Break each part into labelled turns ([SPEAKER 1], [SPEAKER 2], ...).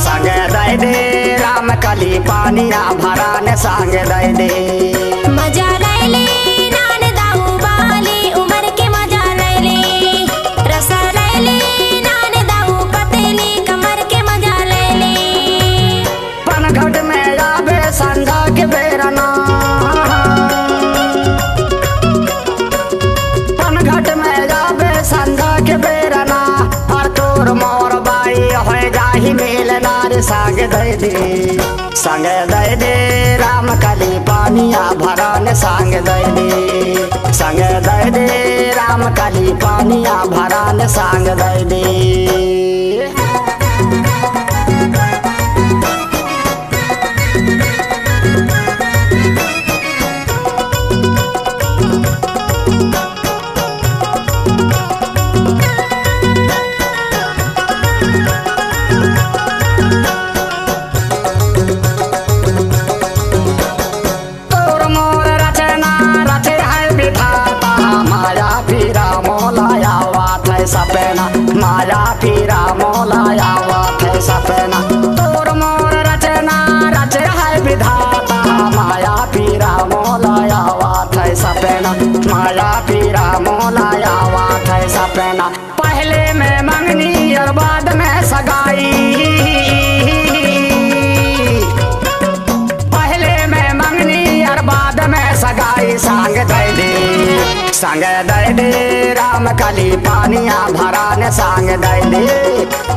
[SPEAKER 1] संग दे दे राम कली पानिया भरान संग दे दे।
[SPEAKER 2] मजा ले ले नान दाऊ बाली उमर के मजा ले ले, रसा ले ले नान दाऊ पतेली कमर के मजा ले ले।
[SPEAKER 1] पनघट में आवे संधा के बेरना, पनघट में आवे संधा के बेरना, और तोर मोर बाई हो जाही मिलना रे संग दे दे। संग दे दे राम कली पानिया भरान संग दे दे। संग दे दे राम कली पानिया भरान संग दे दे। सपना माया पीरा मोलाया वाथ सपना, तोर मोर रचना रच है विधाता। माया पीरा मोलाया वाथ सपना, माया पीरा मोलाया वाथ सपना। पहले में मंगनी और बाद में सगाई, पहले में मंगनी और बाद में सगाई। संग दे दे संग दे दे राम कली पानिया भरान संग दे दे।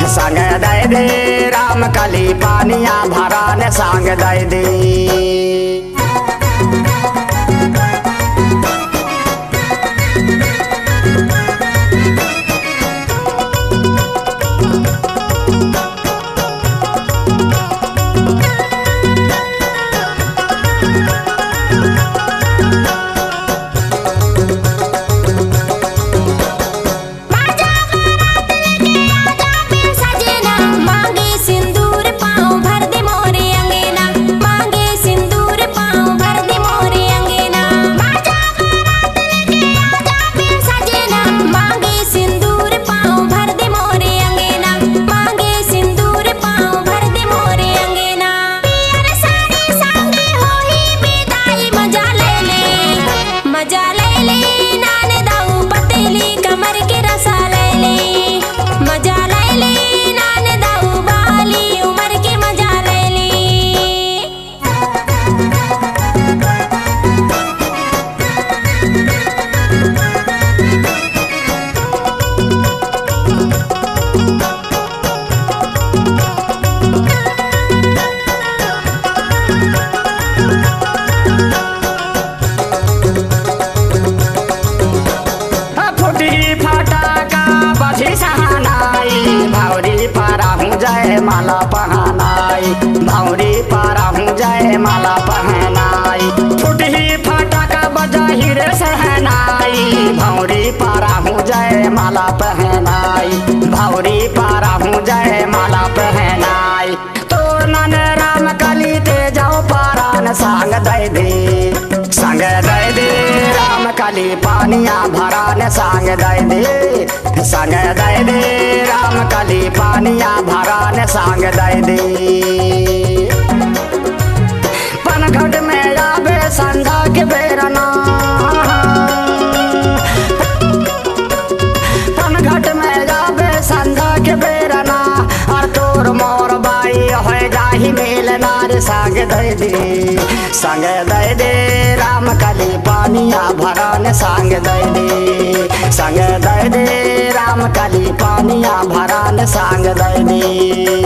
[SPEAKER 1] संग दे दे राम कली पानिया भरान संग दे दे। माला पहनाई भौरी पारा हूँ जय माला पहनाई। फुटही फटाका बजाही रे सहनाई, भौरी पारा हूँ जय माला पहनाई। भौरी पारा हूँ जय माला पहनाई। तो नन राम कली ते जाओ पारान संग दे दे। संग दे दे राम कली पानिया भरान संग दे दे। संग दे दे राम कली पानिया भरान संग दे दे। पनघट में आवे संधा के बेरना, पनघट में आवे संधा के बेरना, और तोर मोर बाई हो जाही मिलना रे संग दे दे। संग दे दे राम कली पानिया भरान संग दे दे। संग दे दे राम कली पानिया भरान संग दे दे।